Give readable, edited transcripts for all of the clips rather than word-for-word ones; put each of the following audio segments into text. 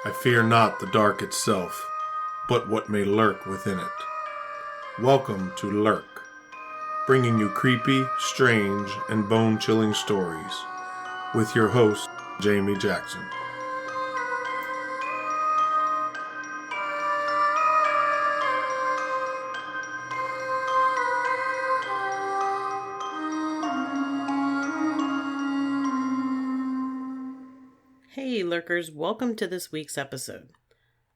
I fear not the dark itself, but what may lurk within it. Welcome to Lurk, bringing you creepy, strange, and bone-chilling stories, with your host, Jamie Jackson. Hey lurkers, welcome to this week's episode.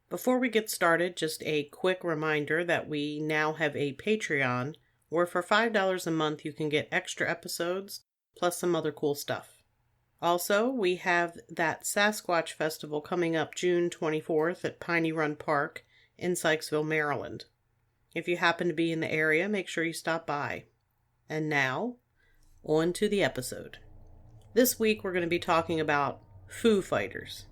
Before we get started, just a quick reminder that we now have a Patreon where for $5 a month you can get extra episodes plus some other cool stuff. Also, we have that Sasquatch Festival coming up June 24th at Piney Run Park in Sykesville, Maryland. If you happen to be in the area, make sure you stop by. And now, on to the episode. This week we're going to be talking about Foo Fighters.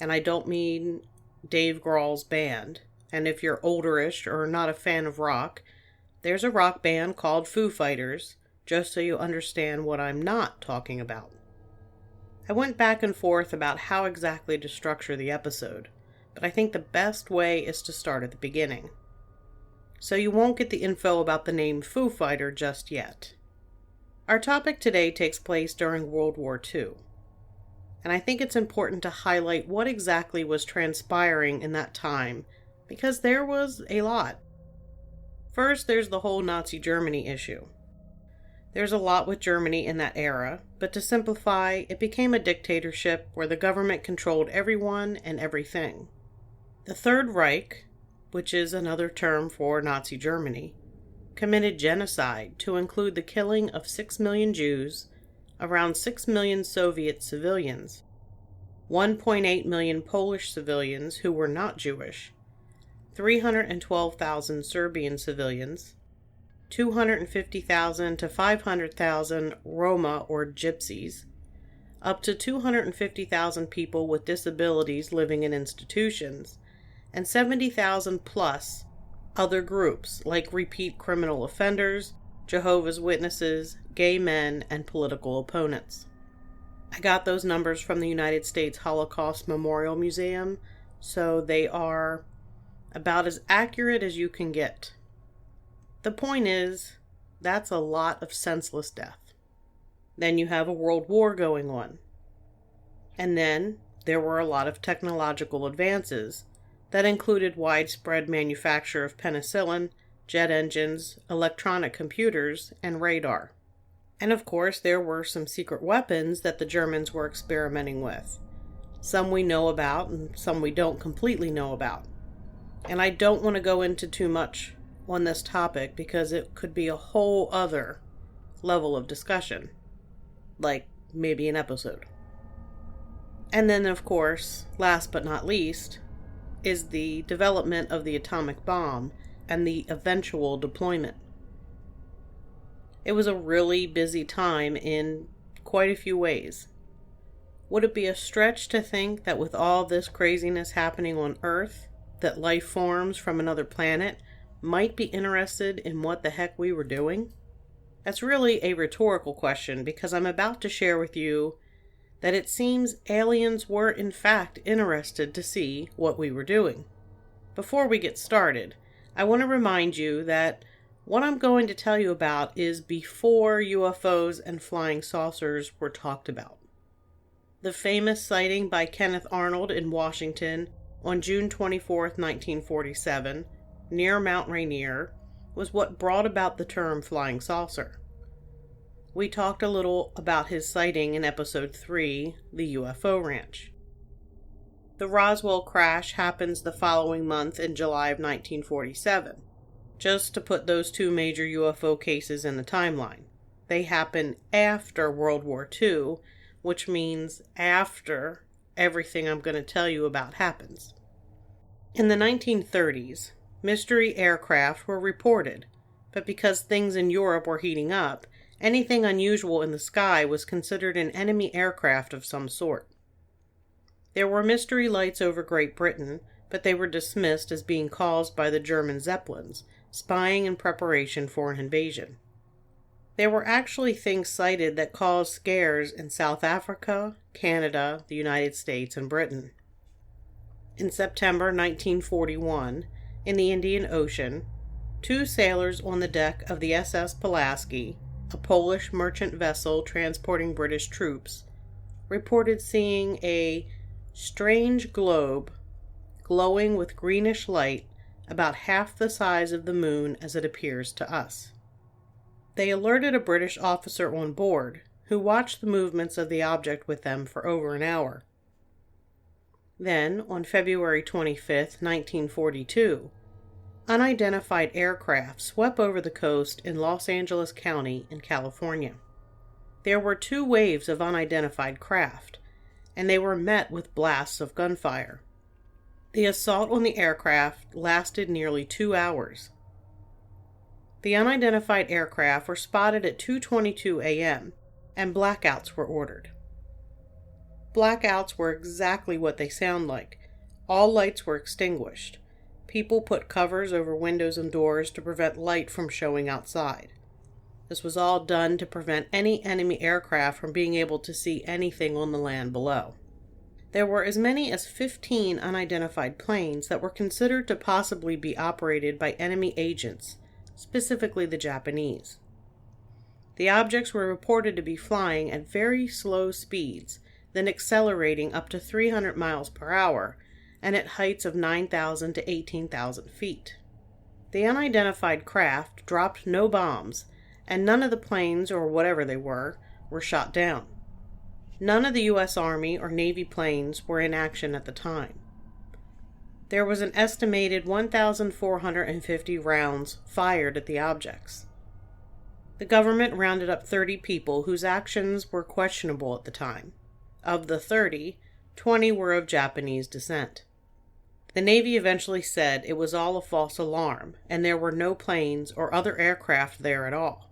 And I don't mean Dave Grohl's band. And if you're olderish or not a fan of rock, there's a rock band called Foo Fighters, just so you understand what I'm not talking about. I went back and forth about how exactly to structure the episode, but I think the best way is to start at the beginning. So you won't get the info about the name Foo Fighter just yet. Our topic today takes place during World War II. And I think it's important to highlight what exactly was transpiring in that time, because there was a lot. First, there's the whole Nazi Germany issue. There's a lot with Germany in that era, but to simplify, it became a dictatorship where the government controlled everyone and everything. The Third Reich, which is another term for Nazi Germany, committed genocide to include the killing of 6 million Jews, around 6 million Soviet civilians, 1.8 million Polish civilians who were not Jewish, 312,000 Serbian civilians, 250,000 to 500,000 Roma or Gypsies, up to 250,000 people with disabilities living in institutions, and 70,000 plus other groups like repeat criminal offenders, Jehovah's Witnesses, gay men, and political opponents. I got those numbers from the United States Holocaust Memorial Museum, so they are about as accurate as you can get. The point is, that's a lot of senseless death. Then you have a world war going on. And then there were a lot of technological advances that included widespread manufacture of penicillin, jet engines, electronic computers, and radar. And of course, there were some secret weapons that the Germans were experimenting with. Some we know about and some we don't completely know about. And I don't want to go into too much on this topic because it could be a whole other level of discussion. Like maybe an episode. And then, of course, last but not least, is the development of the atomic bomb and the eventual deployment. It was a really busy time in quite a few ways. Would it be a stretch to think that with all this craziness happening on Earth, that life forms from another planet might be interested in what the heck we were doing? That's really a rhetorical question because I'm about to share with you that it seems aliens were in fact interested to see what we were doing. Before we get started, I want to remind you that what I'm going to tell you about is before UFOs and flying saucers were talked about. The famous sighting by Kenneth Arnold in Washington on June 24, 1947, near Mount Rainier, was what brought about the term flying saucer. We talked a little about his sighting in episode 3, the UFO Ranch. The Roswell Crash happens the following month in July of 1947. Just to put those two major UFO cases in the timeline. They happen after World War II, which means after everything I'm going to tell you about happens. In the 1930s, mystery aircraft were reported, but because things in Europe were heating up, anything unusual in the sky was considered an enemy aircraft of some sort. There were mystery lights over Great Britain, but they were dismissed as being caused by the German Zeppelins, spying in preparation for an invasion. There were actually things sighted that caused scares in South Africa, Canada, the United States, and Britain. In September 1941, in the Indian Ocean, 2 sailors on the deck of the SS Pulaski, a Polish merchant vessel transporting British troops, reported seeing a strange globe glowing with greenish light about half the size of the moon as it appears to us. They alerted a British officer on board, who watched the movements of the object with them for over an hour. Then, on February 25, 1942, unidentified aircraft swept over the coast in Los Angeles County in California. There were 2 waves of unidentified craft, and they were met with blasts of gunfire. The assault on the aircraft lasted nearly 2 hours. The unidentified aircraft were spotted at 2:22 a.m., and blackouts were ordered. Blackouts were exactly what they sound like. All lights were extinguished. People put covers over windows and doors to prevent light from showing outside. This was all done to prevent any enemy aircraft from being able to see anything on the land below. There were as many as 15 unidentified planes that were considered to possibly be operated by enemy agents, specifically the Japanese. The objects were reported to be flying at very slow speeds, then accelerating up to 300 miles per hour, and at heights of 9,000 to 18,000 feet. The unidentified craft dropped no bombs, and none of the planes, or whatever they were shot down. None of the U.S. Army or Navy planes were in action at the time. There was an estimated 1,450 rounds fired at the objects. The government rounded up 30 people whose actions were questionable at the time. Of the 30, 20 were of Japanese descent. The Navy eventually said it was all a false alarm, and there were no planes or other aircraft there at all.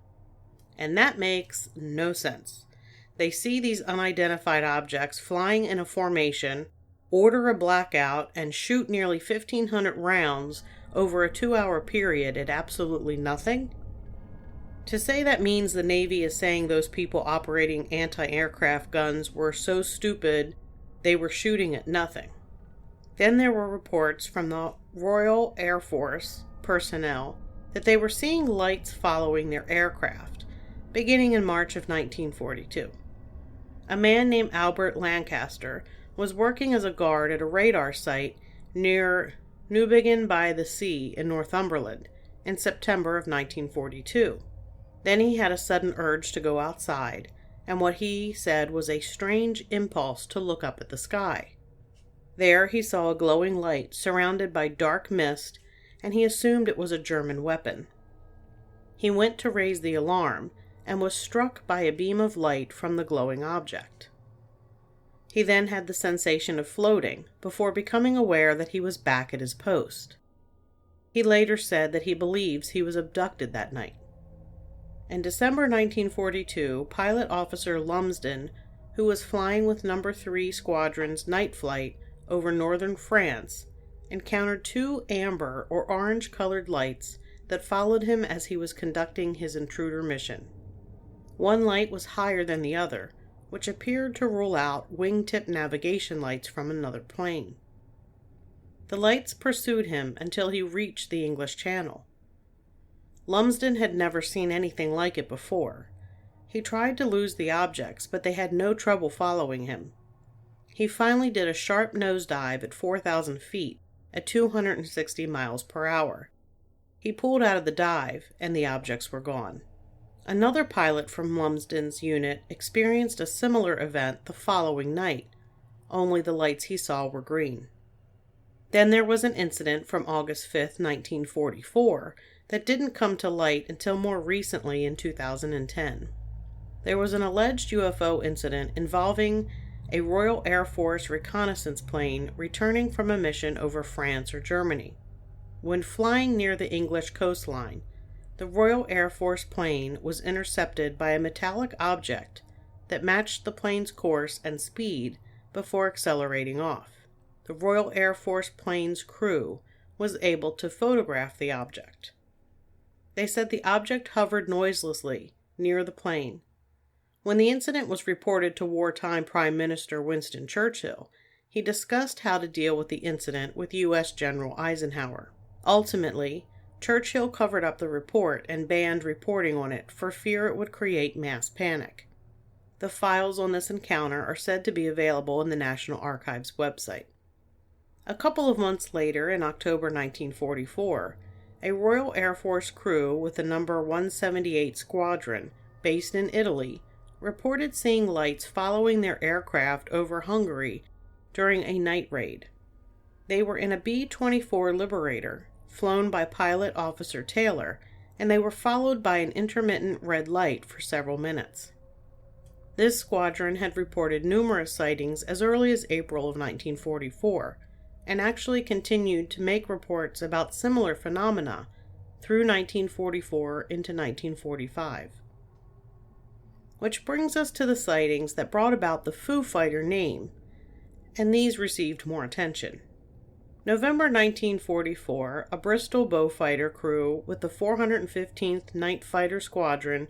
And that makes no sense. They see these unidentified objects flying in a formation, order a blackout, and shoot nearly 1,500 rounds over a 2-hour period at absolutely nothing? To say that means the Navy is saying those people operating anti-aircraft guns were so stupid they were shooting at nothing. Then there were reports from the Royal Air Force personnel that they were seeing lights following their aircraft, beginning in March of 1942. A man named Albert Lancaster was working as a guard at a radar site near Newbiggin by the Sea in Northumberland in September of 1942. Then he had a sudden urge to go outside, and what he said was a strange impulse to look up at the sky. There he saw a glowing light surrounded by dark mist, and he assumed it was a German weapon. He went to raise the alarm, and was struck by a beam of light from the glowing object. He then had the sensation of floating, before becoming aware that he was back at his post. He later said that he believes he was abducted that night. In December 1942, Pilot Officer Lumsden, who was flying with No. 3 Squadron's night flight over northern France, encountered 2 amber or orange-colored lights that followed him as he was conducting his intruder mission. One light was higher than the other, which appeared to rule out wingtip navigation lights from another plane. The lights pursued him until he reached the English Channel. Lumsden had never seen anything like it before. He tried to lose the objects, but they had no trouble following him. He finally did a sharp nosedive at 4,000 feet at 260 miles per hour. He pulled out of the dive, and the objects were gone. Another pilot from Lumsden's unit experienced a similar event the following night, only the lights he saw were green. Then there was an incident from August 5, 1944, that didn't come to light until more recently in 2010. There was an alleged UFO incident involving a Royal Air Force reconnaissance plane returning from a mission over France or Germany. When flying near the English coastline, the Royal Air Force plane was intercepted by a metallic object that matched the plane's course and speed before accelerating off. The Royal Air Force plane's crew was able to photograph the object. They said the object hovered noiselessly near the plane. When the incident was reported to wartime Prime Minister Winston Churchill, he discussed how to deal with the incident with U.S. General Eisenhower. Ultimately, Churchill covered up the report and banned reporting on it for fear it would create mass panic. The files on this encounter are said to be available in the National Archives website. A couple of months later, in October 1944, a Royal Air Force crew with the number 178 Squadron, based in Italy, reported seeing lights following their aircraft over Hungary during a night raid. They were in a B-24 Liberator, flown by pilot Officer Taylor, and they were followed by an intermittent red light for several minutes. This squadron had reported numerous sightings as early as April of 1944, and actually continued to make reports about similar phenomena through 1944 into 1945. Which brings us to the sightings that brought about the Foo Fighter name, and these received more attention. November 1944, a Bristol Beaufighter crew with the 415th Night Fighter Squadron,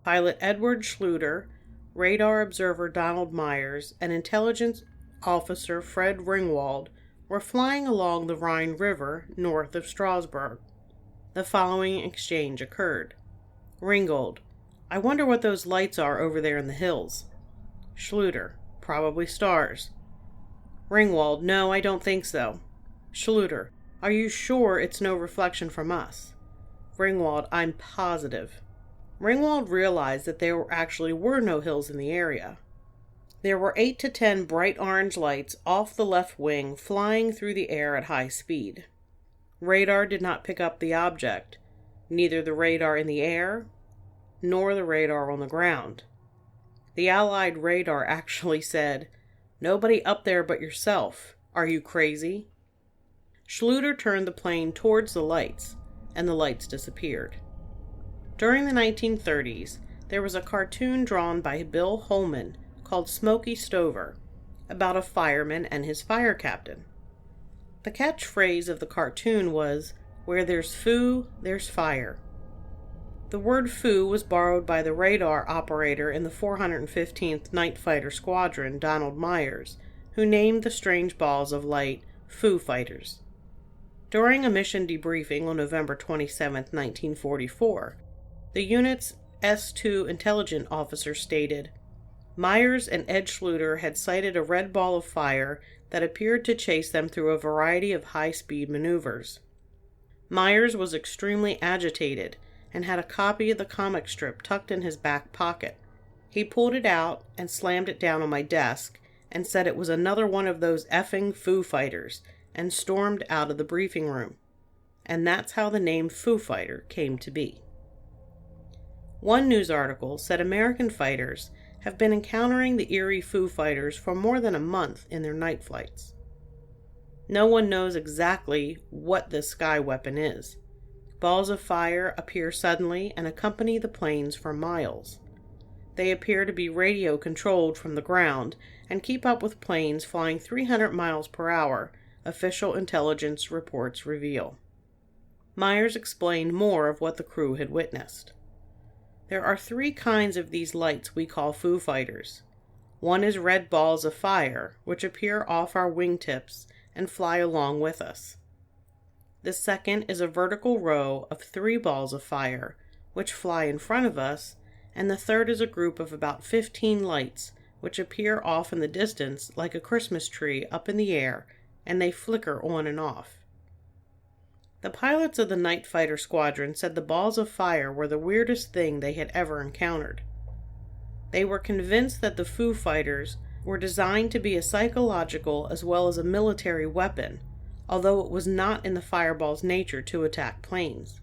pilot Edward Schluter, radar observer Donald Myers, and intelligence officer Fred Ringwald were flying along the Rhine River north of Strasbourg. The following exchange occurred. Ringwald: I wonder what those lights are over there in the hills. Schluter: probably stars. Ringwald: no, I don't think so. Schluter: are you sure it's no reflection from us? Ringwald: I'm positive. Ringwald realized that there actually were no hills in the area. There were 8 to 10 bright orange lights off the left wing flying through the air at high speed. Radar did not pick up the object, neither the radar in the air nor the radar on the ground. The Allied radar actually said, "Nobody up there but yourself. Are you crazy?" Schluter turned the plane towards the lights, and the lights disappeared. During the 1930s, there was a cartoon drawn by Bill Holman called Smokey Stover, about a fireman and his fire captain. The catchphrase of the cartoon was, "Where there's foo, there's fire." The word foo was borrowed by the radar operator in the 415th Night Fighter Squadron, Donald Myers, who named the strange balls of light Foo Fighters. During a mission debriefing on November 27, 1944, the unit's S2 intelligence officer stated, Myers and Ed Schluter had sighted a red ball of fire that appeared to chase them through a variety of high-speed maneuvers. Myers was extremely agitated and had a copy of the comic strip tucked in his back pocket. He pulled it out and slammed it down on my desk and said it was another one of those effing Foo Fighters and stormed out of the briefing room. And that's how the name Foo Fighter came to be. One news article said American fighters have been encountering the eerie Foo Fighters for more than a month in their night flights. No one knows exactly what this sky weapon is. Balls of fire appear suddenly and accompany the planes for miles. They appear to be radio controlled from the ground and keep up with planes flying 300 miles per hour, official intelligence reports reveal. Myers explained more of what the crew had witnessed. There are 3 kinds of these lights we call Foo Fighters. One is red balls of fire, which appear off our wingtips and fly along with us. The second is a vertical row of 3 balls of fire, which fly in front of us, and the third is a group of about 15 lights, which appear off in the distance like a Christmas tree up in the air, and they flicker on and off. The pilots of the Night Fighter Squadron said the balls of fire were the weirdest thing they had ever encountered. They were convinced that the Foo Fighters were designed to be a psychological as well as a military weapon, although it was not in the fireball's nature to attack planes.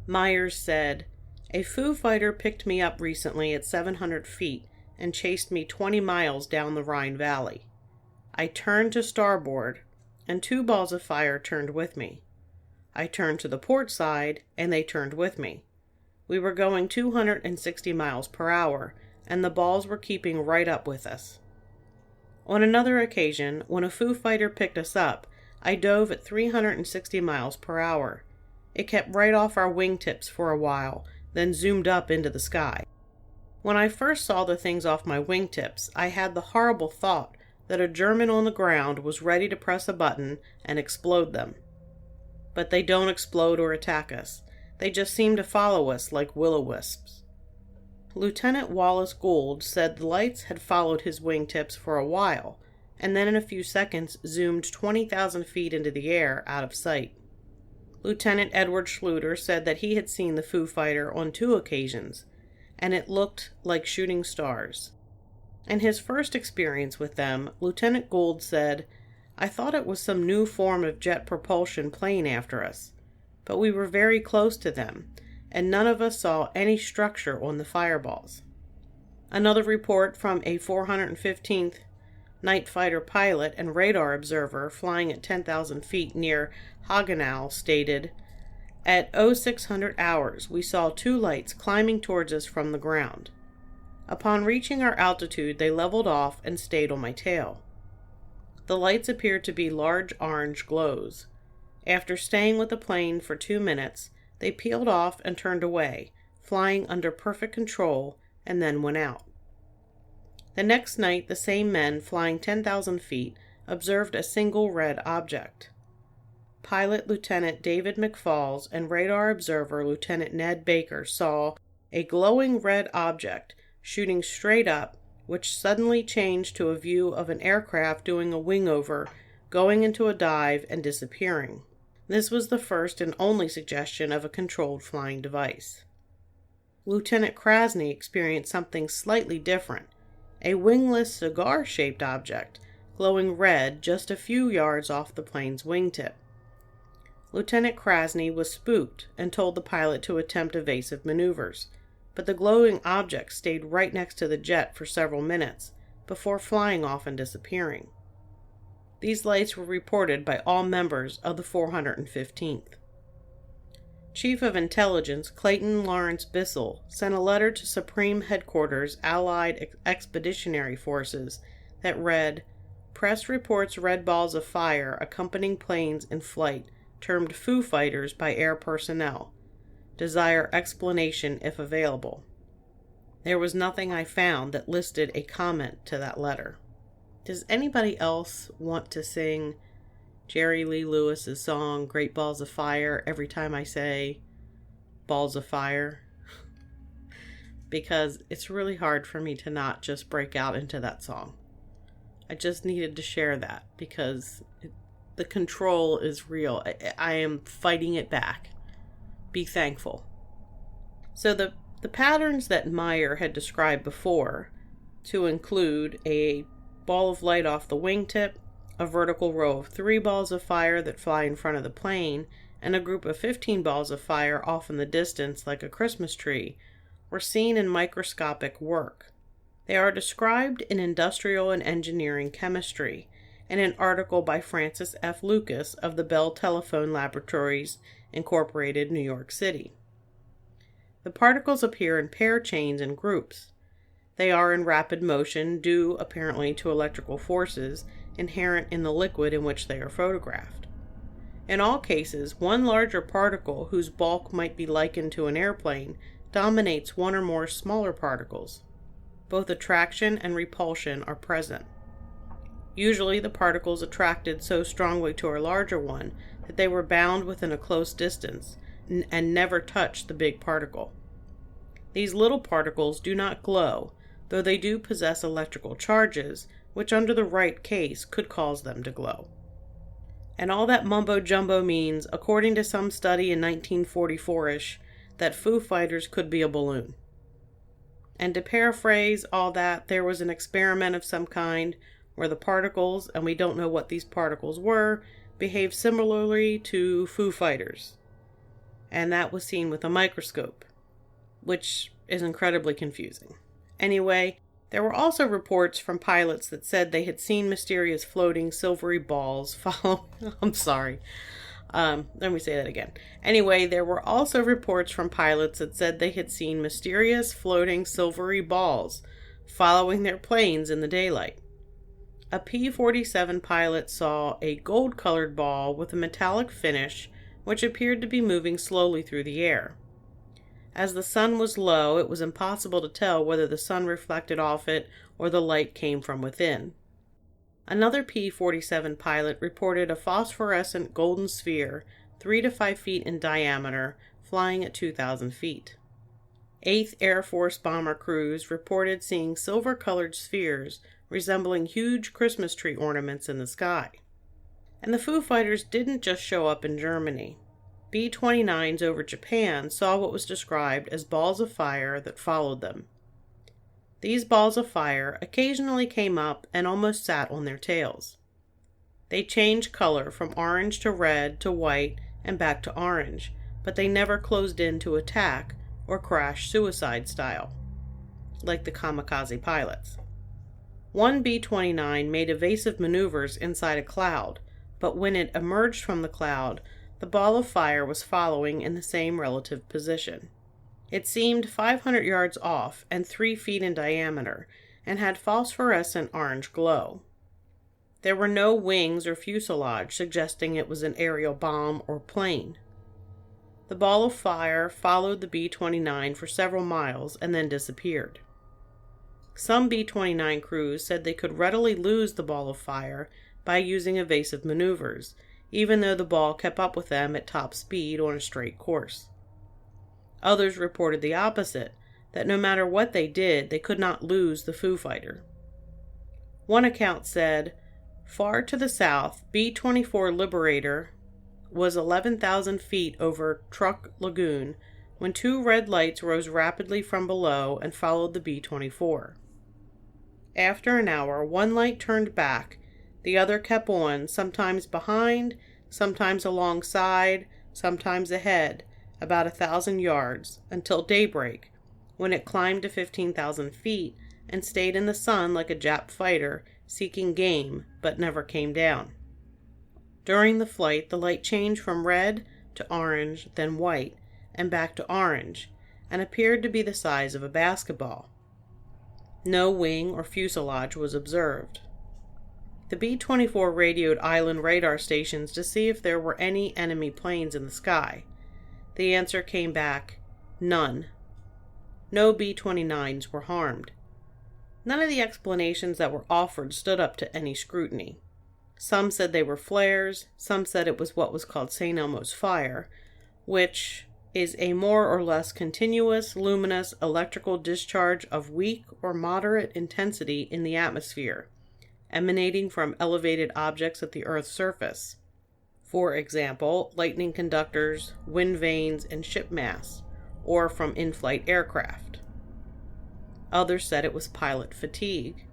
Myers said, "A Foo Fighter picked me up recently at 700 feet and chased me 20 miles down the Rhine Valley. I turned to starboard, and 2 balls of fire turned with me. I turned to the port side, and they turned with me. We were going 260 miles per hour, and the balls were keeping right up with us. On another occasion, when a Foo Fighter picked us up, I dove at 360 miles per hour. It kept right off our wingtips for a while, then zoomed up into the sky. When I first saw the things off my wingtips, I had the horrible thought that a German on the ground was ready to press a button and explode them. But they don't explode or attack us. They just seem to follow us like will-o-wisps. Lieutenant Wallace Gould said the lights had followed his wingtips for a while, and then in a few seconds zoomed 20,000 feet into the air out of sight. Lieutenant Edward Schluter said that he had seen the Foo Fighter on 2 occasions, and it looked like shooting stars. In his first experience with them, Lieutenant Gould said, "I thought it was some new form of jet propulsion playing after us, but we were very close to them, and none of us saw any structure on the fireballs." Another report from a 415th night fighter pilot and radar observer flying at 10,000 feet near Hagenau stated, "At 0600 hours, we saw 2 lights climbing towards us from the ground. Upon reaching our altitude, they leveled off and stayed on my tail. The lights appeared to be large orange glows. After staying with the plane for 2 minutes, they peeled off and turned away, flying under perfect control, and then went out." The next night, the same men, flying 10,000 feet, observed a single red object. Pilot Lieutenant David McFalls and radar observer Lieutenant Ned Baker saw a glowing red object shooting straight up, which suddenly changed to a view of an aircraft doing a wingover, going into a dive, and disappearing. This was the first and only suggestion of a controlled flying device. Lieutenant Krasny experienced something slightly different, a wingless cigar-shaped object, glowing red just a few yards off the plane's wingtip. Lieutenant Krasny was spooked and told the pilot to attempt evasive maneuvers, but the glowing object stayed right next to the jet for several minutes before flying off and disappearing. These lights were reported by all members of the 415th. Chief of Intelligence Clayton Lawrence Bissell sent a letter to Supreme Headquarters Allied Expeditionary Forces that read, "Press reports red balls of fire accompanying planes in flight termed Foo Fighters by air personnel. Desire explanation if available." There was nothing I found that listed a comment to that letter. Does anybody else want to sing Jerry Lee Lewis's song Great Balls of Fire every time I say balls of fire? Because it's really hard for me to not just break out into that song. I just needed to share that because the control is real. I am fighting it back. Be thankful. So the patterns that Meyer had described before, to include a ball of light off the wingtip, a vertical row of 3 balls of fire that fly in front of the plane, and a group of 15 balls of fire off in the distance like a Christmas tree, were seen in microscopic work. They are described in Industrial and Engineering Chemistry, in an article by Francis F. Lucas of the Bell Telephone Laboratories, Incorporated, New York City. The particles appear in pair chains and groups. They are in rapid motion due, apparently, to electrical forces inherent in the liquid in which they are photographed. In all cases, one larger particle whose bulk might be likened to an airplane dominates one or more smaller particles. Both attraction and repulsion are present. Usually the particles attracted so strongly to a larger one that they were bound within a close distance and never touched the big particle. These little particles do not glow, though they do possess electrical charges, which under the right case could cause them to glow. And all that mumbo-jumbo means, according to some study in 1944-ish, that Foo Fighters could be a balloon. And to paraphrase all that, there was an experiment of some kind where the particles, and we don't know what these particles were, behaved similarly to Foo Fighters. And that was seen with a microscope, which is incredibly confusing. Anyway, there were also reports from pilots that said they had seen mysterious floating silvery balls follow. I'm sorry. Let me say that again. Anyway, there were also reports from pilots that said they had seen mysterious floating silvery balls following their planes in the daylight. A P-47 pilot saw a gold-colored ball with a metallic finish which appeared to be moving slowly through the air. As the sun was low, it was impossible to tell whether the sun reflected off it or the light came from within. Another P-47 pilot reported a phosphorescent golden sphere 3 to 5 feet in diameter flying at 2,000 feet. 8th Air Force bomber crews reported seeing silver-colored spheres resembling huge Christmas tree ornaments in the sky. And the Foo Fighters didn't just show up in Germany. B-29s over Japan saw what was described as balls of fire that followed them. These balls of fire occasionally came up and almost sat on their tails. They changed color from orange to red to white and back to orange, but they never closed in to attack or crash suicide style, like the kamikaze pilots. One B-29 made evasive maneuvers inside a cloud, but when it emerged from the cloud, the ball of fire was following in the same relative position. It seemed 500 yards off and 3 feet in diameter, and had phosphorescent orange glow. There were no wings or fuselage, suggesting it was an aerial bomb or plane. The ball of fire followed the B-29 for several miles and then disappeared. Some B-29 crews said they could readily lose the ball of fire by using evasive maneuvers, even though the ball kept up with them at top speed on a straight course. Others reported the opposite, that no matter what they did, they could not lose the Foo Fighter. One account said, far to the south, B-24 Liberator was 11,000 feet over Truk Lagoon when 2 red lights rose rapidly from below and followed the B-24. After an hour, one light turned back, the other kept on, sometimes behind, sometimes alongside, sometimes ahead, about 1,000 yards, until daybreak, when it climbed to 15,000 feet and stayed in the sun like a Jap fighter seeking game, but never came down. During the flight, the light changed from red to orange, then white, and back to orange, and appeared to be the size of a basketball. No wing or fuselage was observed. The B-24 radioed island radar stations to see if there were any enemy planes in the sky. The answer came back, none. No B-29s were harmed. None of the explanations that were offered stood up to any scrutiny. Some said they were flares, some said it was what was called St. Elmo's fire, which is a more or less continuous, luminous electrical discharge of weak or moderate intensity in the atmosphere, emanating from elevated objects at the Earth's surface. For example, lightning conductors, wind vanes, and ship masts, or from in-flight aircraft. Others said it was pilot fatigue.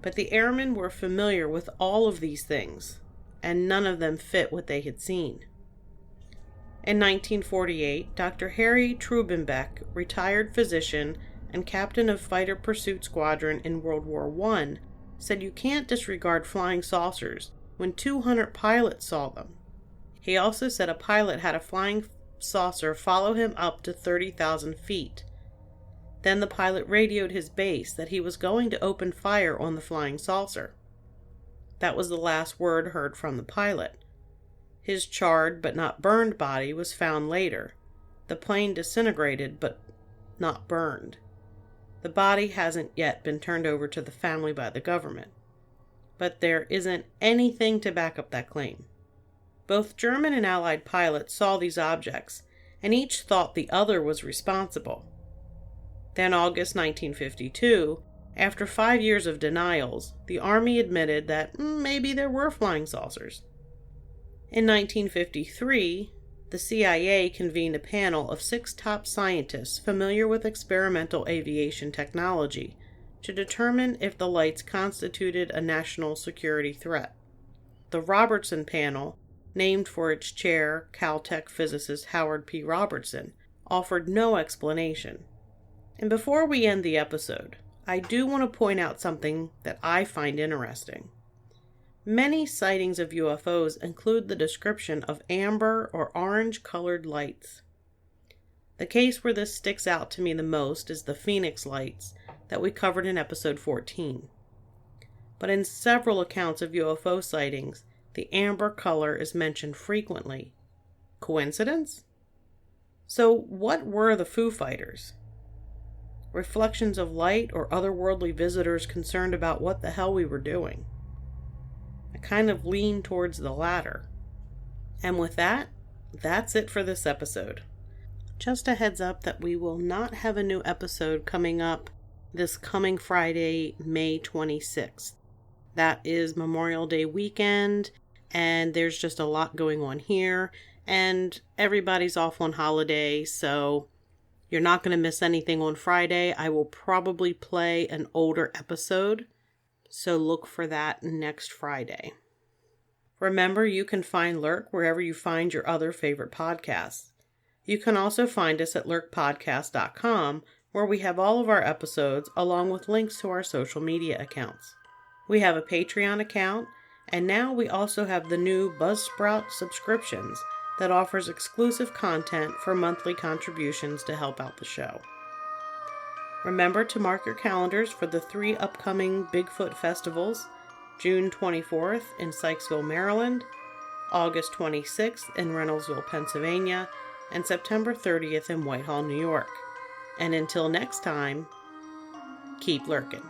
But the airmen were familiar with all of these things, and none of them fit what they had seen. In 1948, Dr. Harry Trubenbeck, retired physician and captain of Fighter Pursuit Squadron in World War I, said you can't disregard flying saucers when 200 pilots saw them. He also said a pilot had a flying saucer follow him up to 30,000 feet. Then the pilot radioed his base that he was going to open fire on the flying saucer. That was the last word heard from the pilot. His charred but not burned body was found later. The plane disintegrated but not burned. The body hasn't yet been turned over to the family by the government. But there isn't anything to back up that claim. Both German and Allied pilots saw these objects, and each thought the other was responsible. Then, August 1952, after 5 years of denials, the Army admitted that maybe there were flying saucers. In 1953, the CIA convened a panel of 6 top scientists familiar with experimental aviation technology to determine if the lights constituted a national security threat. The Robertson panel, named for its chair, Caltech physicist Howard P. Robertson, offered no explanation. And before we end the episode, I do want to point out something that I find interesting. Many sightings of UFOs include the description of amber or orange-colored lights. The case where this sticks out to me the most is the Phoenix lights that we covered in episode 14. But in several accounts of UFO sightings, the amber color is mentioned frequently. Coincidence? So what were the Foo Fighters? Reflections of light or otherworldly visitors concerned about what the hell we were doing? kind of lean towards the latter. And with that, that's it for this episode. Just a heads up that we will not have a new episode coming up this coming Friday, May 26th. That is Memorial Day weekend, and there's just a lot going on here, and everybody's off on holiday, so you're not going to miss anything on Friday. I will probably play an older episode, so look for that next Friday. Remember, you can find Lurk wherever you find your other favorite podcasts. You can also find us at lurkpodcast.com, where we have all of our episodes along with links to our social media accounts. We have a Patreon account, and now we also have the new Buzzsprout subscriptions that offers exclusive content for monthly contributions to help out the show. Remember to mark your calendars for the 3 upcoming Bigfoot festivals: June 24th in Sykesville, Maryland, August 26th in Reynoldsville, Pennsylvania, and September 30th in Whitehall, New York. And until next time, keep lurking.